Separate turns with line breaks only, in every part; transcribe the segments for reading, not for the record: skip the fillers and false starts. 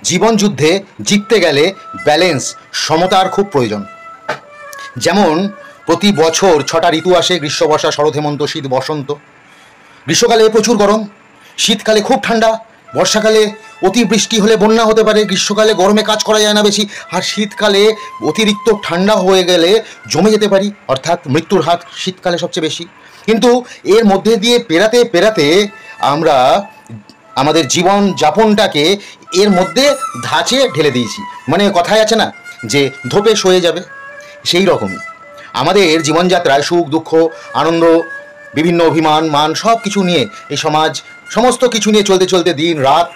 জীবন যুদ্ধে জিততে গেলে ব্যালেন্স, সমতার খুব প্রয়োজন। যেমন প্রতি বছর 6টা ঋতু আসে, গ্রীষ্ম, বর্ষা, শরৎ, হেমন্ত, শীত, বসন্ত। গ্রীষ্মকালে প্রচুর গরম, শীতকালে খুব ঠান্ডা, বর্ষাকালে অতিবৃষ্টি হলে বন্যা হতে পারে, গ্রীষ্মকালে গরমে কাজ করা যায় না বেশি, আর শীতকালে অতিরিক্ত ঠান্ডা হয়ে গেলে জমে যেতে পারি, অর্থাৎ মৃত্যুর হাত শীতকালে সবচেয়ে বেশি। কিন্তু এর মধ্যে দিয়ে পেরাতে পেরাতে আমরা আমাদের জীবন যাপনটাকে এর মধ্যে ধাঁচে ঢেলে দিয়েছি। মানে কথায় আছে না যে ধোপে সয়ে যাবে, সেই রকমই আমাদের জীবনযাত্রায় সুখ দুঃখ আনন্দ বিভিন্ন অভিমান মান সব কিছু নিয়ে এই সমাজ সমস্ত কিছু নিয়ে চলতে চলতে দিন রাত,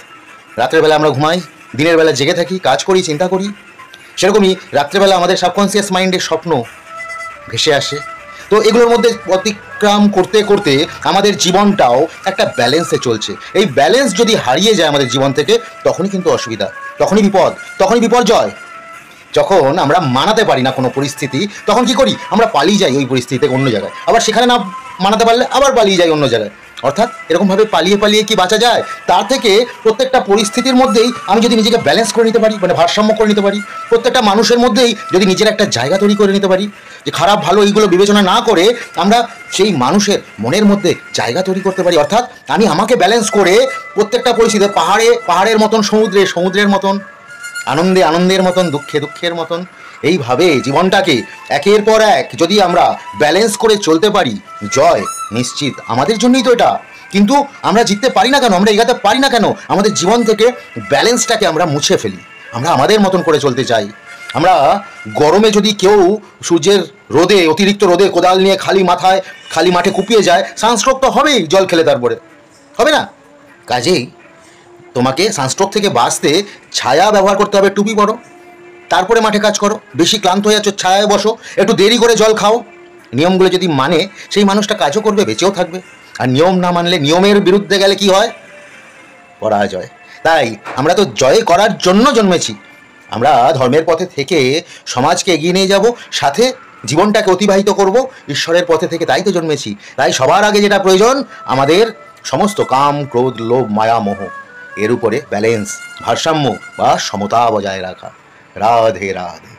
রাত্রের বেলা আমরা ঘুমাই, দিনের বেলা জেগে থাকি, কাজ করি, চিন্তা করি। সেরকমই রাত্রেবেলা আমাদের সাবকনসিয়াস মাইন্ডের স্বপ্ন ভেসে আসে। তো এগুলোর মধ্যে অতিক্রম করতে করতে আমাদের জীবনটাও একটা ব্যালেন্সে চলছে। এই ব্যালেন্স যদি হারিয়ে যায় আমাদের জীবন থেকে, তখনই কিন্তু অসুবিধা, তখনই বিপদ, তখনই বিপর্যয়। যখন আমরা মানাতে পারি না কোনো পরিস্থিতি, তখন কি করি? আমরা পালিয়ে যাই ওই পরিস্থিতি থেকে অন্য জায়গায়, আবার সেখানে না মানাতে পারলে আবার পালিয়ে যাই অন্য জায়গায়। অর্থাৎ এরকমভাবে পালিয়ে পালিয়ে কি বাঁচা যায়? তার থেকে প্রত্যেকটা পরিস্থিতির মধ্যেই আমি যদি নিজেকে ব্যালেন্স করে নিতে পারি, মানে ভারসাম্য করে নিতে পারি, প্রত্যেকটা মানুষের মধ্যেই যদি নিজের একটা জায়গা তৈরি করে নিতে পারি, যে খারাপ ভালো এইগুলো বিবেচনা না করে আমরা সেই মানুষের মনের মধ্যে জায়গা তৈরি করতে পারি। অর্থাৎ আমি আমাকে ব্যালেন্স করে প্রত্যেকটা পরিস্থিতিতে পাহাড়ের মতন, সমুদ্রের মতন, আনন্দে আনন্দের মতন, দুঃখে দুঃখের মতন, এইভাবে জীবনটাকে একের পর এক যদি আমরা ব্যালেন্স করে চলতে পারি, জয় নিশ্চিত আমাদের জন্যই তো এটা। কিন্তু আমরা জিততে পারি না কেন, আমরা এগাতে পারি না কেন? আমাদের জীবন থেকে ব্যালেন্সটাকে আমরা মুছে ফেলি, আমরা আমাদের মতন করে চলতে চাই। আমরা গরমে যদি কেউ সূর্যের রোদে, অতিরিক্ত রোদে কোদাল নিয়ে খালি মাঠে কুপিয়ে যায়, সানস্ট্রোক তো হবেই জল খেলে, তারপরে হবে না? কাজেই তোমাকে সানস্ট্রোক থেকে বাঁচতে ছায়া ব্যবহার করতে হবে, টুপি পরো, তারপরে মাঠে কাজ করো। বেশি ক্লান্ত হয়ে যাচ্ছ, ছায়ায় বসো, একটু দেরি করে জল খাও। নিয়মগুলো যদি মানে, সেই মানুষটা কাজও করবে, বেঁচেও থাকবে। আর নিয়ম না মানলে, নিয়মের বিরুদ্ধে গেলে কি হয়? পরাজয়। তাই আমরা তো জয় করার জন্য জন্মেছি। আমরা ধর্মের পথে থেকে সমাজকে এগিয়ে নিয়ে যাব, সাথে জীবনটাকে অতিবাহিত করব ঈশ্বরের পথে থেকে, তাই তো জন্মেছি। তাই সবার আগে যেটা প্রয়োজন, আমাদের সমস্ত কাম ক্রোধ লোভ মায়া মোহ এর উপরে ব্যালেন্স, ভারসাম্য বা সমতা বজায় রাখা। রাধে রাধে।